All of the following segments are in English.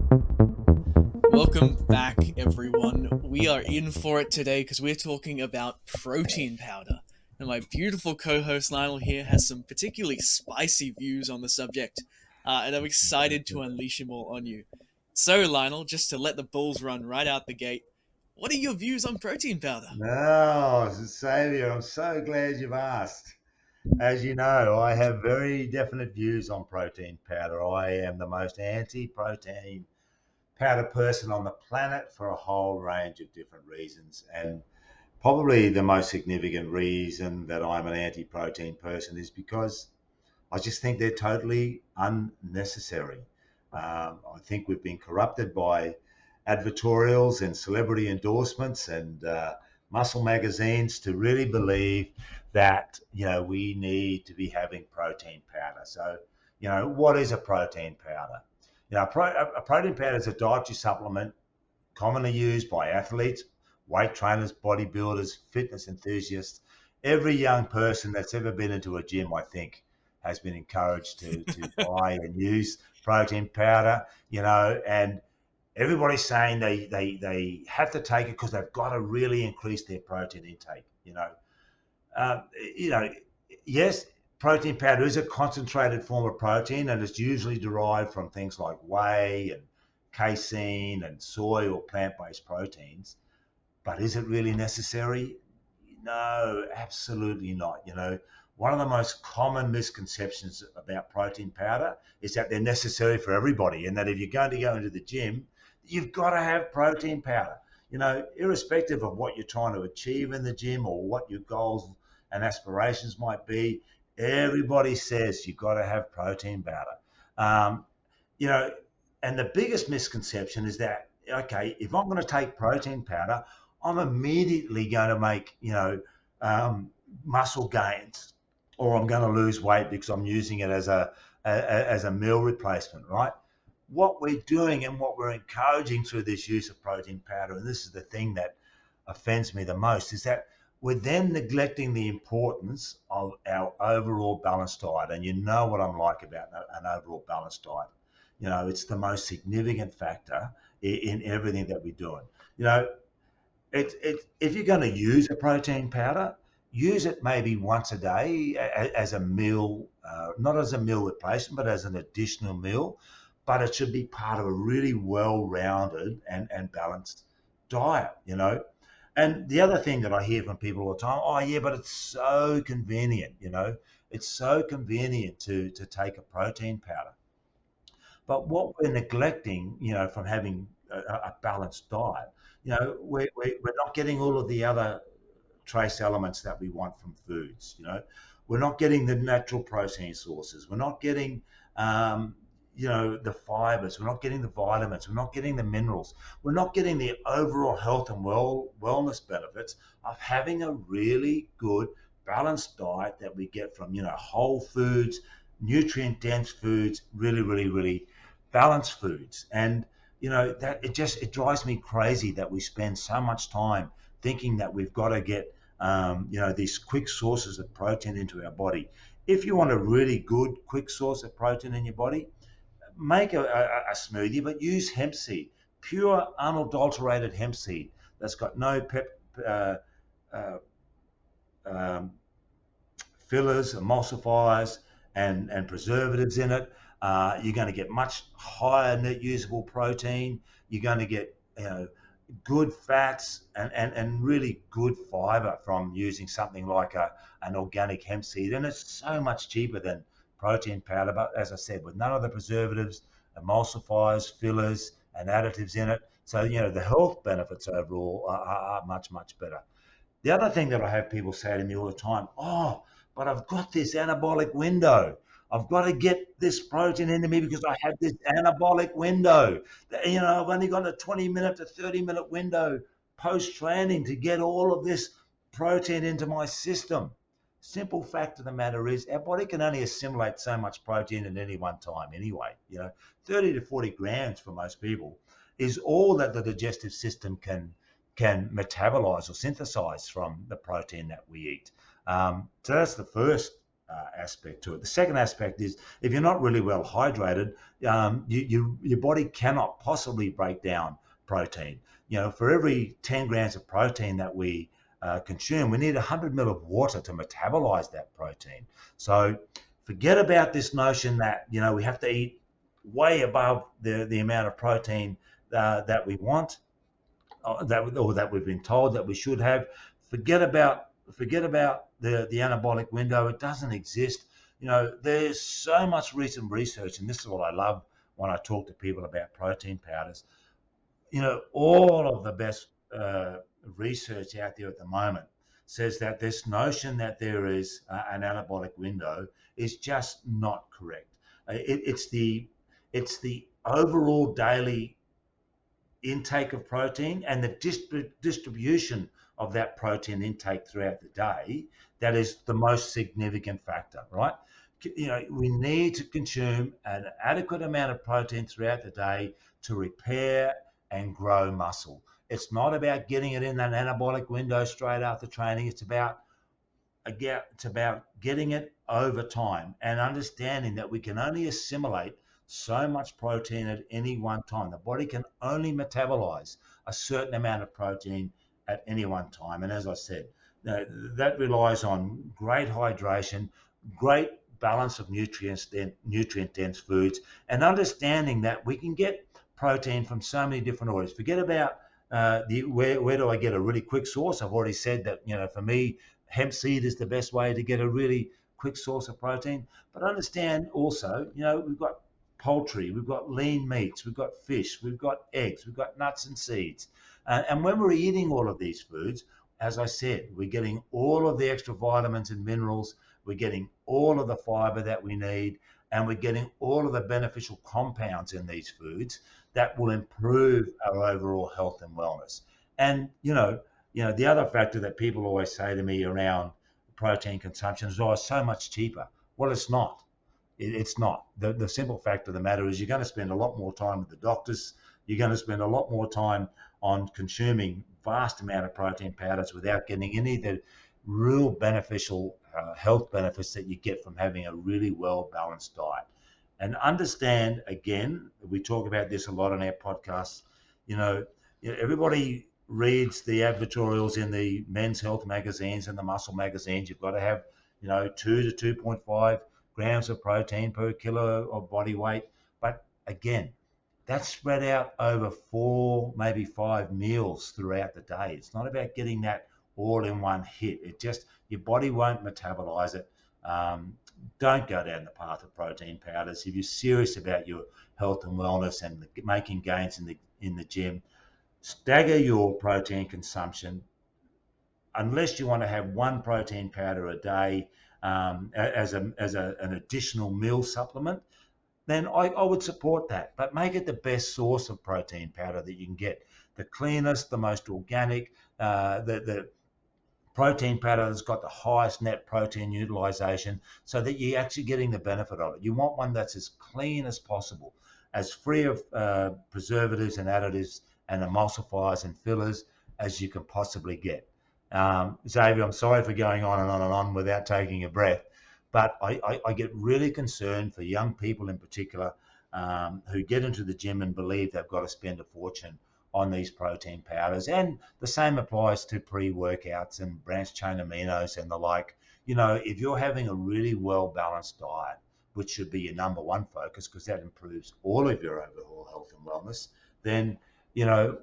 Welcome back, everyone. We are in for it today because we're talking about protein powder. And my beautiful co host Lionel here has some particularly spicy views on the subject, and I'm excited to unleash them all on you. So, Lionel, just to let the bulls run right out the gate, what are your views on protein powder? No, Xavier, I'm so glad you've asked. As you know, I have very definite views on protein powder. I am the most anti protein powder person on the planet for a whole range of different reasons. And probably the most significant reason that I'm an anti protein person is because I just think they're totally unnecessary. I think we've been corrupted by advertorials and celebrity endorsements and muscle magazines to really believe that we need to be having protein powder. So what is a protein powder? A protein powder is a dietary supplement commonly used by athletes, weight trainers, bodybuilders, fitness enthusiasts. Every young person that's ever been into a gym, I think, has been encouraged to buy and use protein powder, and everybody's saying they have to take it because they've got to really increase their protein intake. Uh, you know, yes, protein powder is a concentrated form of protein, and it's usually derived from things like whey and casein and soy or plant-based proteins. But is it really necessary? No, absolutely not. One of the most common misconceptions about protein powder is that they're necessary for everybody, and that if you're going to go into the gym, you've got to have protein powder. Irrespective of what you're trying to achieve in the gym or what your goals and aspirations might be, everybody says you've got to have protein powder. Um, you know, and the biggest misconception is that, okay, if I'm going to take protein powder, I'm immediately going to make, muscle gains, or I'm going to lose weight because I'm using it as a meal replacement, right? What we're doing and what we're encouraging through this use of protein powder, and this is the thing that offends me the most, is that we're then neglecting the importance of our overall balanced diet. And you know what I'm like about an overall balanced diet. It's the most significant factor in everything that we're doing. You know, if you're going to use a protein powder, use it maybe once a day as a meal, not as a meal replacement, but as an additional meal. But it should be part of a really well-rounded and balanced diet. And the other thing that I hear from people all the time, oh yeah, but it's so convenient. It's so convenient to take a protein powder. But what we're neglecting, from having a balanced diet, we're not getting all of the other trace elements that we want from foods. We're not getting the natural protein sources. We're not getting, the fibers. We're not getting the vitamins. We're not getting the minerals. We're not getting the overall health and wellness benefits of having a really good balanced diet that we get from, whole foods, nutrient dense foods, really, really, really balanced foods. And that it drives me crazy that we spend so much time thinking that we've got to get these quick sources of protein into our body. If you want a really good quick source of protein in your body, make a smoothie, but use hemp seed, pure unadulterated hemp seed that's got no uh, uh, um, fillers, emulsifiers, and preservatives in it. You're going to get much higher net usable protein. You're going to get good fats and really good fiber from using something like an organic hemp seed. And it's so much cheaper than protein powder. But as I said, with none of the preservatives, emulsifiers, fillers, and additives in it. So, the health benefits overall are much, much better. The other thing that I have people say to me all the time, oh, but I've got this anabolic window. I've got to get this protein into me because I have this anabolic window. I've only got a 20-minute to 30-minute window post training to get all of this protein into my system. Simple fact of the matter is our body can only assimilate so much protein at any one time anyway. 30 to 40 grams for most people is all that the digestive system can metabolize or synthesize from the protein that we eat. So that's the first aspect to it. The second aspect is if you're not really well hydrated, your body cannot possibly break down protein. For every 10 grams of protein that we consume, we need 100 ml of water to metabolize that protein. So forget about this notion that we have to eat way above the amount of protein that we want, that we've been told that we should have. Forget about the anabolic window. It doesn't exist. There's so much recent research, and this is what I love when I talk to people about protein powders. All of the best research out there at the moment says that this notion that there is an anabolic window is just not correct. It's the overall daily intake of protein and the distribution of that protein intake throughout the day that is the most significant factor, right? We need to consume an adequate amount of protein throughout the day to repair and grow muscle. It's not about getting it in that anabolic window straight after training. It's about getting it over time and understanding that we can only assimilate so much protein at any one time. The body can only metabolize a certain amount of protein at any one time. And as I said, that relies on great hydration, great balance of nutrient dense foods, and understanding that we can get protein from so many different orders. Forget about where do I get a really quick source. I've already said that for me, hemp seed is the best way to get a really quick source of protein. But understand also, we've got poultry, we've got lean meats, we've got fish, we've got eggs, we've got nuts and seeds. And when we're eating all of these foods, as I said, we're getting all of the extra vitamins and minerals, we're getting all of the fiber that we need, and we're getting all of the beneficial compounds in these foods that will improve our overall health and wellness. And, the other factor that people always say to me around protein consumption is, oh, it's so much cheaper. Well, it's not. It's not. The simple fact of the matter is you're going to spend a lot more time with the doctors. You're going to spend a lot more time on consuming vast amount of protein powders without getting any of the real beneficial health benefits that you get from having a really well-balanced diet. And understand, again, we talk about this a lot on our podcasts, everybody reads the advertorials in the men's health magazines and the muscle magazines. You've got to have, 2 to 2.5 grams of protein per kilo of body weight. But again, that's spread out over 4, maybe 5 meals throughout the day. It's not about getting that all in one hit. Your body won't metabolize it. Don't go down the path of protein powders. If you're serious about your health and wellness and making gains in the gym, stagger your protein consumption. Unless you want to have one protein powder a day as an additional meal supplement, then I would support that. But make it the best source of protein powder that you can get. The cleanest, the most organic, the protein powder that's got the highest net protein utilization so that you're actually getting the benefit of it. You want one that's as clean as possible, as free of preservatives and additives and emulsifiers and fillers as you can possibly get. Xavier, I'm sorry for going on and on and on without taking a breath, but I get really concerned for young people in particular who get into the gym and believe they've got to spend a fortune on these protein powders. And the same applies to pre-workouts and branched chain aminos and the like. If you're having a really well-balanced diet, which should be your number one focus because that improves all of your overall health and wellness, then,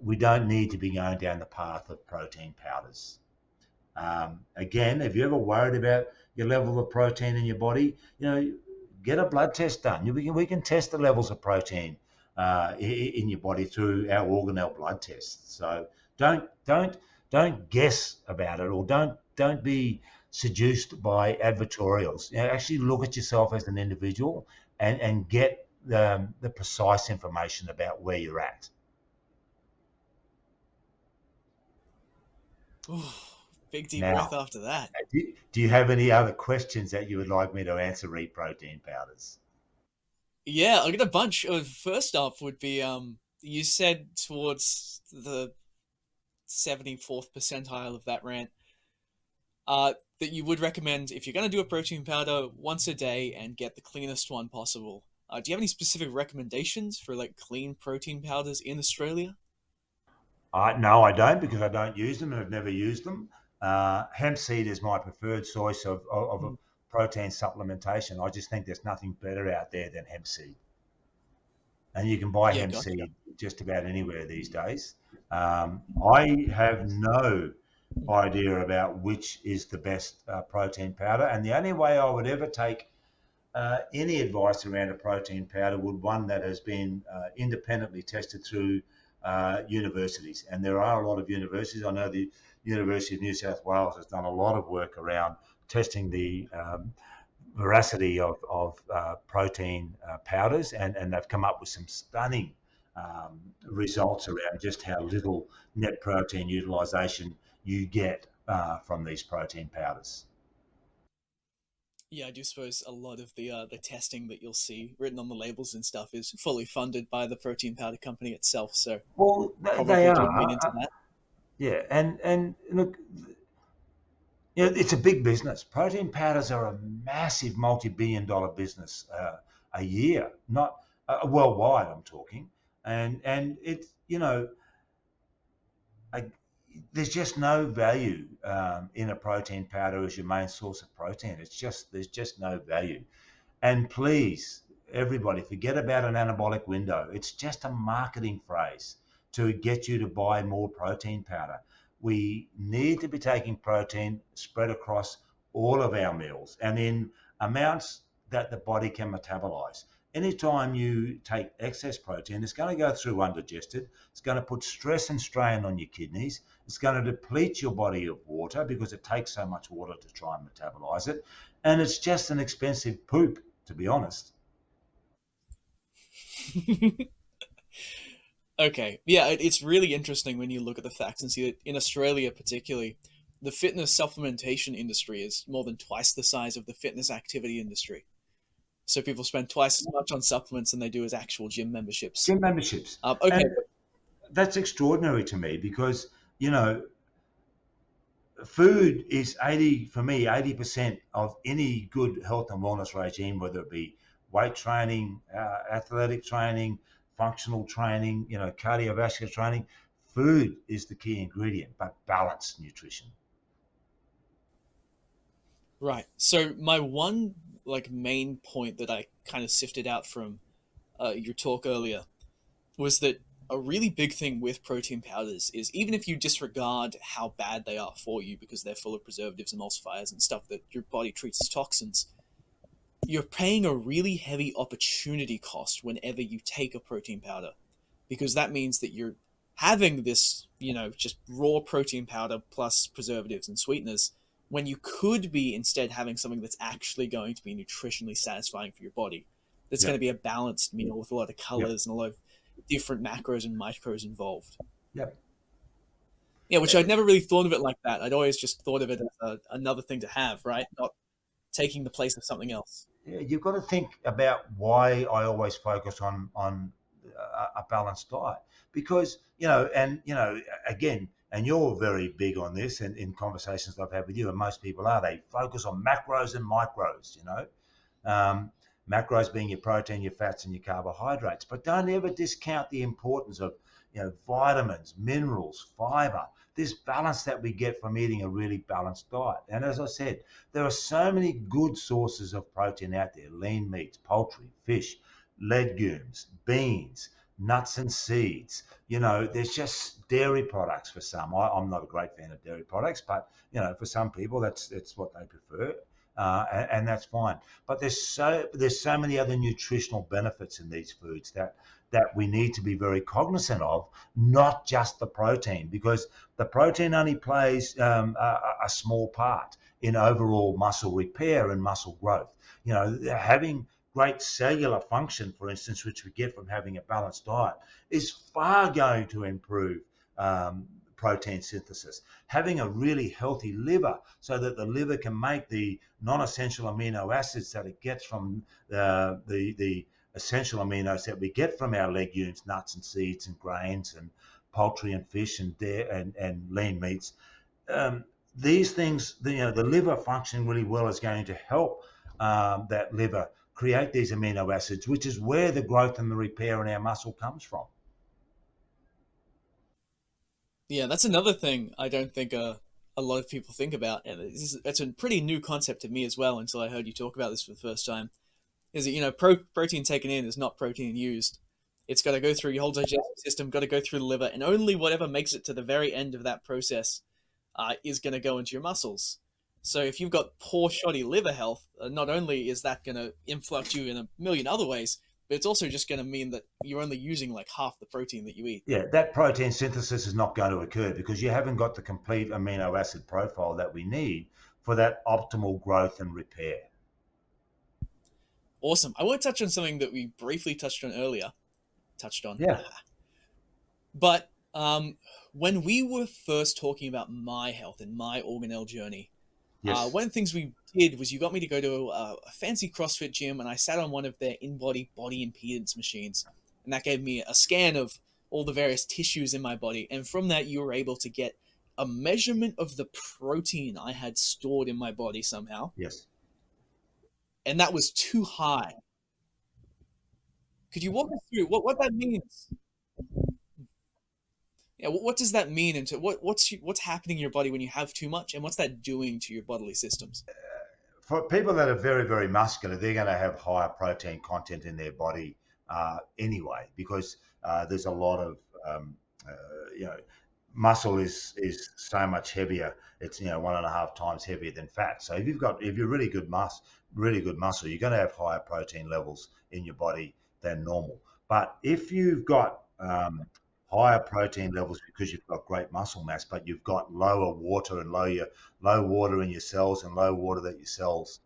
we don't need to be going down the path of protein powders. Again, if you're ever worried about your level of protein in your body, get a blood test done. We can test the levels of protein in your body through our Organelle blood tests. So don't guess about it, or don't be seduced by advertorials. Actually look at yourself as an individual and get the precise information about where you're at. Ooh, big deep breath Now, after that. do you have any other questions that you would like me to answer re protein powders? Yeah, I got a bunch of. First up would be you said towards the 74th percentile of that rant. that you would recommend if you're going to do a protein powder once a day and get the cleanest one possible. Do you have any specific recommendations for like clean protein powders in Australia? No, I don't because I don't use them and I've never used them. Hemp seed is my preferred source of a Mm. protein supplementation. I just think there's nothing better out there than hemp seed. And you can buy Yeah, hemp gotcha. seed just about anywhere these days. I have no idea about which is the best protein powder, and the only way I would ever take any advice around a protein powder would one that has been independently tested through universities. And there are a lot of universities. I know the University of New South Wales has done a lot of work around testing the veracity of protein powders, and they've come up with some stunning results around just how little net protein utilization you get from these protein powders. Yeah, I do suppose a lot of the testing that you'll see written on the labels and stuff is fully funded by the protein powder company itself, so Well, they probably do lean are, into that. yeah, and look, you know, it's a big business. Protein powders are a massive multi-billion-dollar business a year, not worldwide. I'm talking, and it's I, there's just no value in a protein powder as your main source of protein. There's just no value. And please, everybody, forget about an anabolic window. It's just a marketing phrase to get you to buy more protein powder. We need to be taking protein spread across all of our meals and in amounts that the body can metabolize. Anytime you take excess protein, it's going to go through undigested. It's going to put stress and strain on your kidneys. It's going to deplete your body of water because it takes so much water to try and metabolize it. And it's just an expensive poop, to be honest. Okay, yeah, it's really interesting when you look at the facts and see that in Australia, particularly, the fitness supplementation industry is more than twice the size of the fitness activity industry. So people spend twice as much on supplements than they do as actual gym memberships. Gym memberships. Okay, And that's extraordinary to me because, you know, food is 80, for me, 80% of any good health and wellness regime, whether it be weight training, athletic training, functional training, cardiovascular training. Food is the key ingredient, but balanced nutrition. right. So my one like main point that I kind of sifted out from your talk earlier was that a really big thing with protein powders is even if you disregard how bad they are for you because they're full of preservatives, emulsifiers, and stuff that your body treats as toxins, you're paying a really heavy opportunity cost whenever you take a protein powder because that means that you're having this, just raw protein powder plus preservatives and sweeteners when you could be instead having something that's actually going to be nutritionally satisfying for your body. That's going to Yep. be a balanced meal with a lot of Yep. colors and a lot of different macros and micros involved. Yep. Yeah, which I'd never really thought of it like that. I'd always just thought of it as another thing to have, right? Not taking the place of something else. Yeah, you've got to think about why I always focus on a balanced diet because again, and you're very big on this, and in conversations I've had with you, and most people are, they focus on macros and micros. Um, Macros being your protein, your fats, and your carbohydrates, but don't ever discount the importance of vitamins, minerals, fiber. This balance that we get from eating a really balanced diet. And as I said, there are so many good sources of protein out there: lean meats, poultry, fish, legumes, beans, nuts and seeds. There's just dairy products for some. I'm not a great fan of dairy products, but for some people, that's what they prefer. And that's fine. But there's so many other nutritional benefits in these foods that we need to be very cognizant of, not just the protein, because the protein only plays a small part in overall muscle repair and muscle growth. Having great cellular function, for instance, which we get from having a balanced diet, is far going to improve protein synthesis. Having a really healthy liver so that the liver can make the non-essential amino acids that it gets from the essential aminos that we get from our legumes, nuts and seeds and grains and poultry and fish and dairy and lean meats. these things, the liver functioning really well is going to help that liver create these amino acids, which is where the growth and the repair in our muscle comes from. Yeah, that's another thing I don't think a lot of people think about, and it's a pretty new concept to me as well until I heard you talk about this for the first time. Is that protein taken in is not protein used. It's got to go through your whole digestive system, got to go through the liver, and only whatever makes it to the very end of that process is going to go into your muscles. So if you've got poor, shoddy liver health, not only is that going to influx you in a million other ways, but it's also just going to mean that you're only using like half the protein that you eat. Yeah, that protein synthesis is not going to occur because you haven't got the complete amino acid profile that we need for that optimal growth and repair. Awesome. I want to touch on something that we briefly touched on earlier. Touched on. Yeah. But when we were first talking about my health and my organelle journey, Yes. one of the things we did was you got me to go to a fancy CrossFit gym, and I sat on one of their in-body body impedance machines, and that gave me a scan of all the various tissues in my body, and from that you were able to get a measurement of the protein I had stored in my body somehow, Yes. and that was too high. Could you walk us through what that means? Yeah, what does that mean? Into what's happening in your body when you have too much, and what's that doing to your bodily systems? For people that are very, very muscular, they're going to have higher protein content in their body anyway, because there's a lot of, um, uh, you know, muscle is so much heavier. It's 1.5 times heavier than fat. So if you're really good muscle, you're going to have higher protein levels in your body than normal. But if you've got higher protein levels because you've got great muscle mass, but you've got low water in your cells and low water that your cells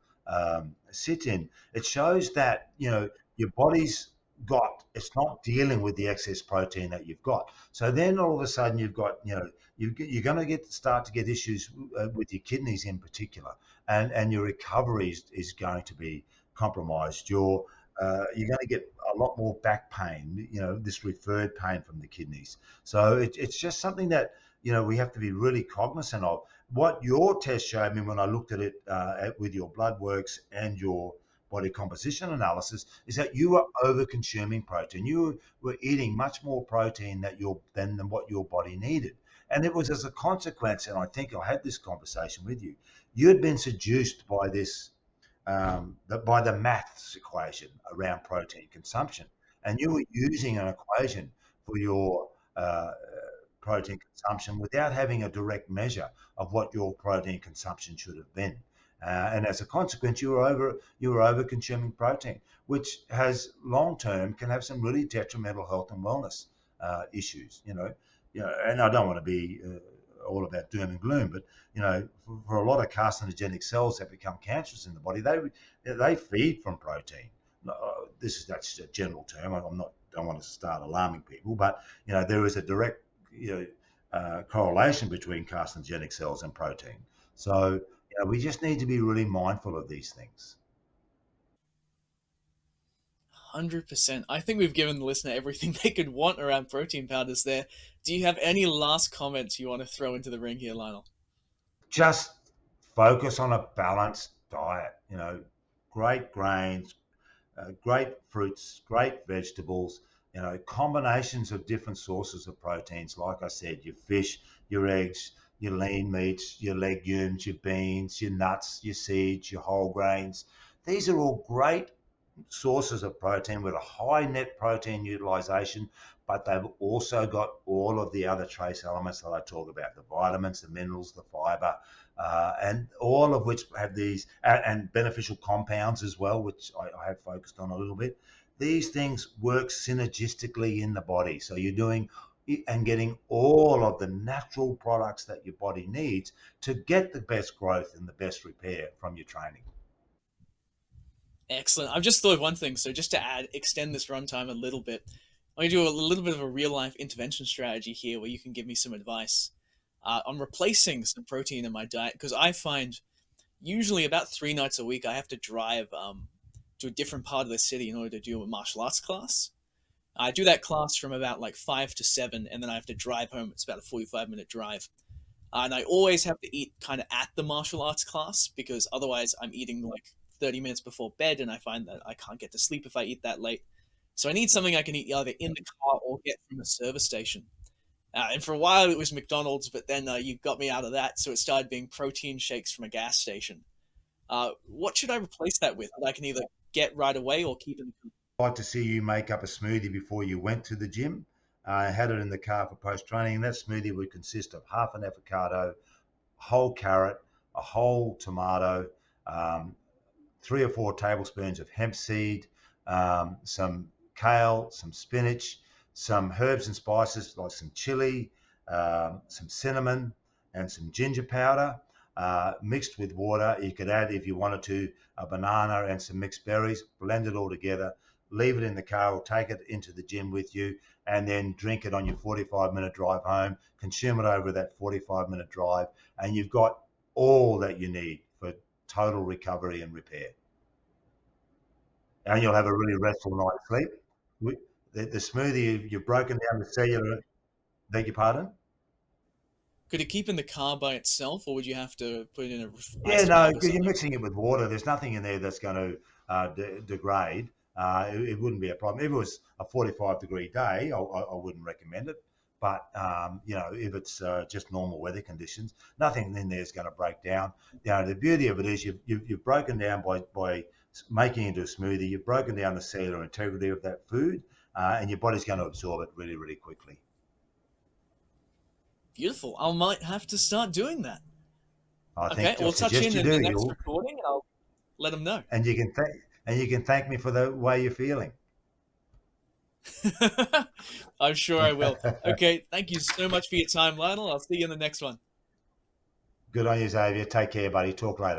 sit in, it shows that your body's got it's not dealing with the excess protein that you've got. So then all of a sudden you're going to start to get issues with your kidneys in particular, and your recovery is going to be compromised. You're going to get a lot more back pain, this referred pain from the kidneys. So it's just something that we have to be really cognizant of. What your test showed me when I looked at it with your blood works and your body composition analysis is that you were over consuming protein. You were eating much more protein than what your body needed. And it was as a consequence, and I think I had this conversation with you, you had been seduced by by the maths equation around protein consumption. And you were using an equation for your protein consumption without having a direct measure of what your protein consumption should have been. And as a consequence, you were over consuming protein, which has long term can have some really detrimental health and wellness issues. And I don't want to be all about doom and gloom, but for a lot of carcinogenic cells that become cancerous in the body, they feed from protein. That's just a general term. Don't want to start alarming people, but there is a direct correlation between carcinogenic cells and protein. So we just need to be really mindful of these things. 100%. I think we've given the listener everything they could want around protein powders there. Do you have any last comments you want to throw into the ring here, Lionel? Just focus on a balanced diet. Great grains, great fruits, great vegetables, combinations of different sources of proteins. Like I said, your fish, your eggs, your lean meats, your legumes, your beans, your nuts, your seeds, your whole grains. These are all great sources of protein with a high net protein utilization, but they've also got all of the other trace elements that I talk about, the vitamins, the minerals, the fiber, and all of which have these and beneficial compounds as well, which I have focused on a little bit. These things work synergistically in the body. So you're doing and getting all of the natural products that your body needs to get the best growth and the best repair from your training. Excellent. I've just thought of one thing. So just to extend this runtime a little bit, I'm going to do a little bit of a real life intervention strategy here where you can give me some advice on replacing some protein in my diet because I find usually about 3 nights a week I have to drive to a different part of the city in order to do a martial arts class. I do that class from about like 5 to 7, and then I have to drive home. It's about a 45-minute drive. And I always have to eat kind of at the martial arts class because otherwise I'm eating like 30 minutes before bed, and I find that I can't get to sleep if I eat that late. So I need something I can eat either in the car or get from a service station. And for a while it was McDonald's, but then you got me out of that, so it started being protein shakes from a gas station. What should I replace that with that I can either get right away or keep in the I'd like to see you make up a smoothie before you went to the gym. Had it in the car for post training, and that smoothie would consist of half an avocado, a whole carrot, a whole tomato, um, 3 or 4 tablespoons of hemp seed, some kale, some spinach, some herbs and spices like some chili, some cinnamon, and some ginger powder. Mixed with water. You could add, if you wanted to, a banana and some mixed berries. Blend it all together. Leave it in the car or take it into the gym with you, and then drink it on your 45-minute drive home. Consume it over that 45-minute drive, and you've got all that you need for total recovery and repair. And you'll have a really restful night's sleep. The smoothie, you've broken down the cellular. Beg your pardon? Could it keep in the car by itself, or would you have to put it in a Yeah, ice no, pack or because you're something? mixing it with water. There's nothing in there that's going to degrade. It wouldn't be a problem. If it was a 45-degree day, I wouldn't recommend it. But if it's just normal weather conditions, nothing in there is going to break down. The beauty of it is you've broken down by making it into a smoothie. You've broken down the cellular integrity of that food, and your body's going to absorb it really, really quickly. Beautiful. I might have to start doing that. I Okay, think I we'll touch suggest in you in the do. next You'll recording, and I'll let them know. and you can thank me for the way you're feeling. I'm sure I will. Okay, thank you so much for your time, Lionel. I'll see you in the next one. Good on you, Xavier. Take care, buddy. Talk later.